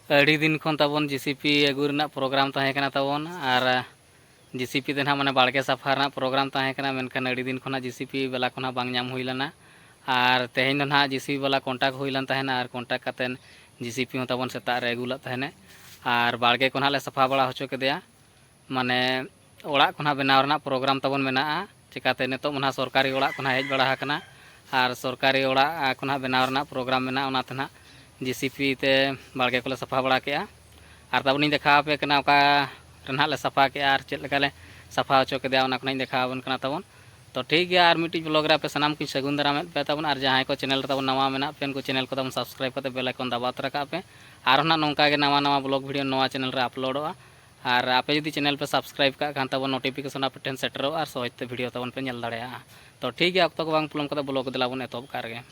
ᱟᱹᱰᱤ ᱫᱤन ᱠᱷᱚᱱ ᱛᱟᱵᱚᱱ ᱡᱤᱥᱤᱯᱤ ᱟᱹᱜᱩ ᱨᱮᱱᱟᱜ ᱯᱨᱳᱜᱨᱟᱢ ᱛᱟᱦᱮᱸ ᱠᱟᱱᱟ ᱛᱟᱵᱚᱱ ᱟᱨ ᱡᱤᱥᱤᱯᱤ ᱛᱮ ᱱᱟᱦᱟᱜ ᱢᱟᱱᱮ ᱵᱟᱲᱜᱮ ᱥᱟᱯᱷᱟ ᱨᱮᱱᱟᱜ ᱯᱨᱳᱜᱨᱟᱢ ᱛᱟᱦᱮᱸ ᱠᱟᱱᱟ, ᱢᱮᱱᱠᱷᱟᱱ ᱟᱹᱰᱤ ᱫᱤᱱ ᱠᱷᱚᱱᱟᱜ ᱡᱤᱥᱤᱯᱤ ᱵᱮᱞᱟ ᱠᱷᱚᱱᱟᱜ ᱵᱟᱝ ᱧᱟᱢ ᱦᱩᱭ ᱞᱮᱱᱟ ᱟᱨ ᱛᱮᱦᱮᱧ ᱫᱚ ᱱᱟᱦᱟᱜ ᱡᱤᱥᱤᱯᱤ ᱵᱟᱞᱟ ᱠᱚᱱᱴᱟᱠᱴ ᱦᱩᱭ ᱞᱮᱱ ᱛᱟᱦᱮᱱᱟ ᱟᱨ ᱠᱚᱱᱴᱟᱠᱴ ᱠᱟᱛᱮᱫ ᱡᱤᱥᱤᱯᱤ ᱦᱚᱸ ᱛᱟᱵᱚᱱ ᱥᱮᱛᱟᱜ ᱨᱮ ᱟᱹᱜᱩ ᱞᱮᱫ ᱛᱟᱦᱮᱱᱮ ᱟᱨ ᱵᱟᱲᱜᱮ ᱠᱚ ᱱᱟᱦᱟᱜ ᱞᱮ ᱥᱟᱯᱷᱟ ᱵᱟᱲᱟ ᱦᱚᱪᱚ ᱠᱮᱫᱮᱭᱟ᱾ ᱢᱟᱱᱮ ᱚᱲᱟᱜ ᱠᱚ ᱱᱟᱦᱟᱜ ᱵᱮᱱᱟᱣ ᱨᱮᱱᱟᱜ ᱯᱨᱳᱜᱨᱟᱢ ᱛᱟᱵᱚᱱ ᱢᱮᱱᱟᱜᱼᱟ, ᱪᱤᱠᱟᱹᱛᱮ ᱱᱤᱛᱚᱜ ᱢᱟ ᱱᱟᱦᱟᱜ ᱥᱚᱨᱠᱟᱨᱤ ᱚᱲᱟᱜ ᱠᱚ ᱱᱟᱦᱟᱜ ᱦᱮᱡ ᱵᱟᱲᱟ ᱟᱠᱟᱱᱟ ᱟᱨ ᱥᱚᱨᱠᱟᱨᱤ ᱚᱲᱟᱜ ᱠᱚ ᱱᱟᱦᱟᱜ ᱵᱮᱱᱟᱣ ᱨᱮᱱᱟᱜ ᱯᱨᱳᱜᱨᱟम ᱢᱮᱱᱟᱜᱼᱟ, ᱚᱱᱟᱛᱮ ᱱᱟᱦᱟᱜ ᱡᱤᱥᱤᱯᱤ ᱛᱮ ᱵᱟᱲᱜᱮ ᱠᱚᱞᱮ ᱥᱟᱯᱷᱟ ᱵᱟᱲᱟ ᱠᱮᱜᱼᱟ ᱟᱨ ᱛᱟᱵᱚᱱᱤᱧ ᱫᱮᱠᱷᱟᱣ ᱟᱯᱮ ᱠᱟᱱᱟ ᱚᱠᱟ ᱨᱮ ᱱᱟᱦᱟᱜ ᱞᱮ ᱥᱟᱯᱷᱟ ᱠᱮᱜᱼᱟ ᱟᱨ ᱪᱮᱫ ᱞᱮᱠᱟ ᱞᱮ ᱥᱟᱯᱷᱟ ᱦᱚᱪᱚ ᱠᱮᱫᱮᱭᱟ, ᱚᱱᱟ ᱠᱚ ᱱᱟᱦᱟᱜ ᱤᱧ ᱫᱮᱠᱷᱟᱣ ᱟᱵᱚᱱ ᱠᱟᱱᱟ ᱛᱟᱵᱚᱱ᱾ ᱛᱚ ᱴᱷᱤᱠ ᱜᱮᱭᱟ, ᱟᱨ ᱢᱤᱫᱴᱤᱡ ᱵᱞᱚᱜ ᱨᱮ ᱟᱯᱮ ᱥᱟᱱᱟᱢ ᱠᱚᱧ ᱥᱟᱹᱜᱩᱱ ᱫᱟᱨᱟᱢᱮᱫ ᱯᱮ ᱛᱟᱵᱚᱱ ᱟᱨ ᱡᱟᱦᱟᱸᱭ ᱠᱚ ᱪᱮᱱᱮᱞ ᱨᱮ ᱛᱟᱵᱚᱱ ᱱᱟᱣᱟ ᱢᱮᱱᱟᱜ ᱯᱮ ᱩᱱᱠᱩ ᱪᱮᱱᱮᱞ ᱠᱚ ᱛᱟᱵᱚᱱ ᱥᱟᱵᱥᱠᱨᱟᱭᱤᱵ ᱠᱟᱛᱮ ᱵᱮᱞ ᱟᱭᱠᱚᱱ ᱫᱟᱵᱟᱣ ᱛᱚᱨᱟ ᱠᱟᱜ ᱯᱮ ᱟᱨᱦᱚᱸ ᱱᱟᱦᱟᱜ ᱱᱚᱝᱠᱟ ᱜᱮ ᱱᱟᱣᱟ ᱱᱟᱣᱟ ᱵᱞᱚᱜ ᱵᱷᱤᱰᱤᱭᱳ ᱱᱚᱣᱟ ᱪᱮᱱᱮᱞ ᱨᱮ ᱟᱯᱞᱳᱰᱚᱜᱼᱟ ᱟᱨ ᱟᱯᱮ ᱡᱩᱫᱤ ᱪᱮᱱᱮᱞ ᱯᱮ ᱥᱟᱵᱥᱠᱨᱟᱭᱤᱵ ᱠᱟᱜ ᱠᱷᱟᱱ ᱛᱟᱵᱚᱱ ᱱᱳᱴᱤᱯᱷᱤᱠᱮᱥᱚᱱ ᱟᱯᱮ ᱴᱷᱮᱱ ᱥᱮᱴᱮᱨᱚᱜᱼᱟ ᱟᱨ ᱥᱚᱦᱚᱡᱽ ᱛᱮ ᱵᱷᱤᱰᱤᱭᱳ ᱛᱟᱵᱚᱱ ᱯᱮ ᱧᱮᱞ ᱫᱟᱲᱮᱭᱟᱜᱼᱟ᱾ ᱛᱚ ᱴᱷᱤᱠ ᱜᱮᱭᱟ, ᱚᱠᱛᱚ ᱠᱚ ᱵᱟᱝ ᱯᱚᱞᱚᱢ ᱠᱟᱛᱮ ᱵᱞᱚᱜ ᱫᱮᱞᱟ ᱵᱚᱱ ᱮᱛᱚᱦᱚᱵ ᱠᱟᱜ ᱨᱮᱜᱮ᱾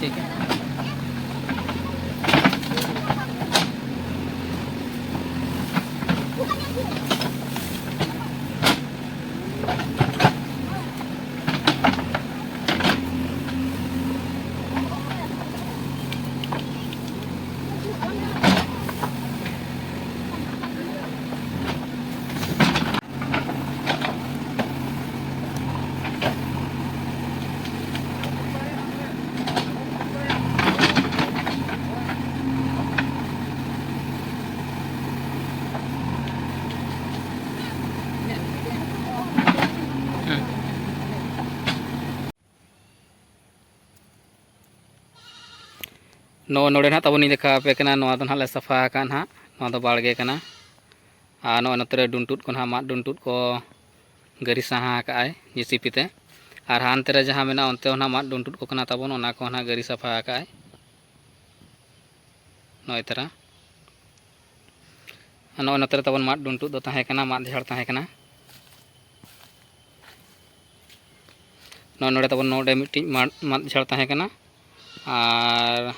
ठीक है। नोड़े ना तब देखा पे ना ले सफा ना ना बाड़गे और नोते डुंटुट को ना माद डुंटुट को गरी सहा जीसीपीते और हानते जहाँ मेना अंते माद डुंटुट को तबन को ना गरी सफा नई तरह नोते तबन माद डुंटुट माद झाड़ तहेकना नोड़े तबन नोड़े मिट्टी माद झाड़ तहेकना और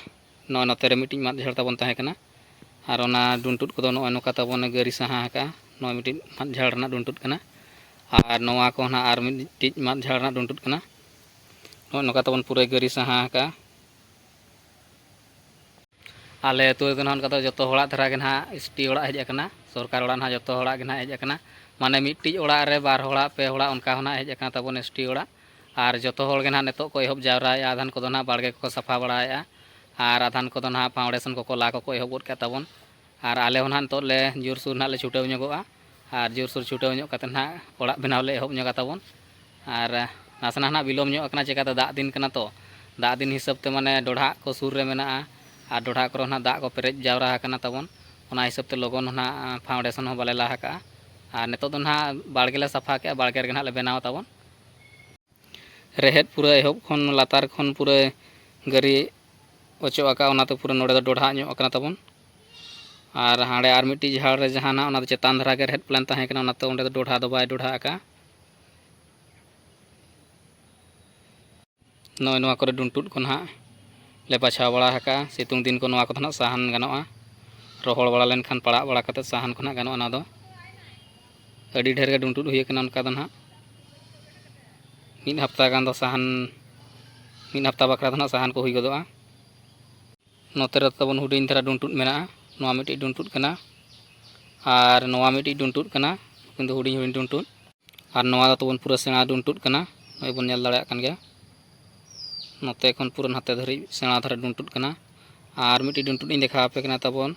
नोते मिट्टी माद झाड़ तबन तहेकना और डुंटुट को नौका तबन गरी सहा नौ मिट्टी माद झाड़ डुंटुट और नवा को ना और मिट्टी माद झाड़ डुंटुट नौका तबन पूरे गरी सहा आले अतु रे जो धरा के ना एसटी ओड़ा हेज अकना सरकार ओड़ा ना जो ओड़ा के ना हेज अकना माने मिट्टी ओड़ा रे बार होड़ा पे होड़ा उनका होना हेज अकना तबन एसटी ओड़ा और जो के ना नितो को एहब जावराया आधान को ना बाड़गे को सफा बड़ाया और आधान को ना फाउंडेशन को ला को एहब के तबन और आले होना नितो ले जोरसुर ना ले छुटाव ñoगोआ और जोरसुर छुटाव ñoग कते ना ओड़ा बनाव ले एहब ñoगा तबन और नासना ना बिलोम ñoग अकना चिकाते दाग दिन कना तो दाग दिन हिसाब ते माने डोढ़ा को सुर रे मेना और डोढ़ा को ना दाग को पेरेज जावरा तबन हिसाब से लगन ना फाउंडेशन हो बाले लाहा और नितो ना बाड़गे ले सफा के बाड़गे रे ना ले बनाव तबन रेहेद पूरा एहब खन लातार खन पूरा गरी ओचो तो पूरा नोड़े डोढ़ा ñoग तबन और हाँ और मिट्टी झाड़ रे जहाँ चेतान धरा के रेहेद प्लान तहेकना तो डोढ़ा दो बाय डोढ़ा नई नवा करे डुंटुट को ना ले बाछा बड़ा सितुंग दिन को नवा को ना साहन गानोआ रोहड़ बड़ा लेनखान पड़ा बड़ा कते साहन को ना गानोआ ना दो अड़ी ढेर के डुंटुट हुई कना उनका ना मिद हफ्ता गान दो साहन मिद हफ्ता बकरा ना साहन को हुई गदोआ नोते रे तबन हुडिन धरा डुंटुट मेना नवा मिट्टी डुंटुट कना और नवा मिट्टी डुंटुट कना किंतु हुडिन हुडिन डुंटुट और नवा तबन पूरा सेना डुंटुट कना नई बन नेल दाड़े कान गया नोते खन पूरा हाथे धरी सेना धरा डुंटुट कना और मिट्टी डुंटुट इन देखा पे कना तबन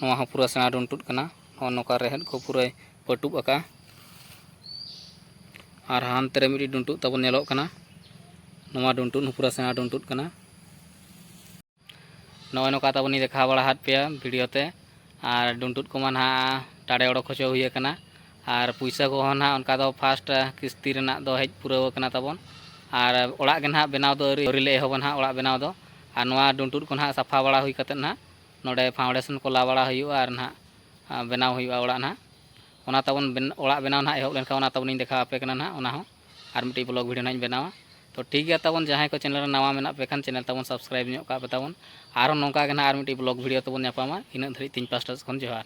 नवा पूरा सेना डुंटुट कना नौका रेहेद को पूरा पटुब अका और हानते रे मिट्टी डुंटुट तबन नेलो कना नवा डुंटुट पूरा सेना डुंटुट कना नॉय नौका तबनी देखा बड़ा हाथ पे वीडियो ते और डुंटुट को ना टाड़े ओडक होचो हुई कना और पैसा को ना उनका दो फास्ट किस्ती रेना दो हेज पुराव कना तबन और ओड़ा के ना बनाव दो अरी ले एहब ना ओड़ा बनाव दो और नवा डुंटुट को ना साफा बड़ा हुई कते ना नोडे फाउंडेशन को ला बड़ा हुई और ना बनाव हुई ओड़ा ना ओना तबन ओड़ा बनाव ना एहब लेनका ओना तबन देखा पे कना ना ओना हो और मिट्टी ब्लॉग वीडियो ना बनावा तो ठीक है तबन जहाँ को चैनल नवा मेना पे खान चैनल तबन सब्सक्राइब का पे तबन और नौका के ना और मिट्टी ब्लॉग वीडियो तबन नापामा इन धरी तीन पास्टा खन जोहार।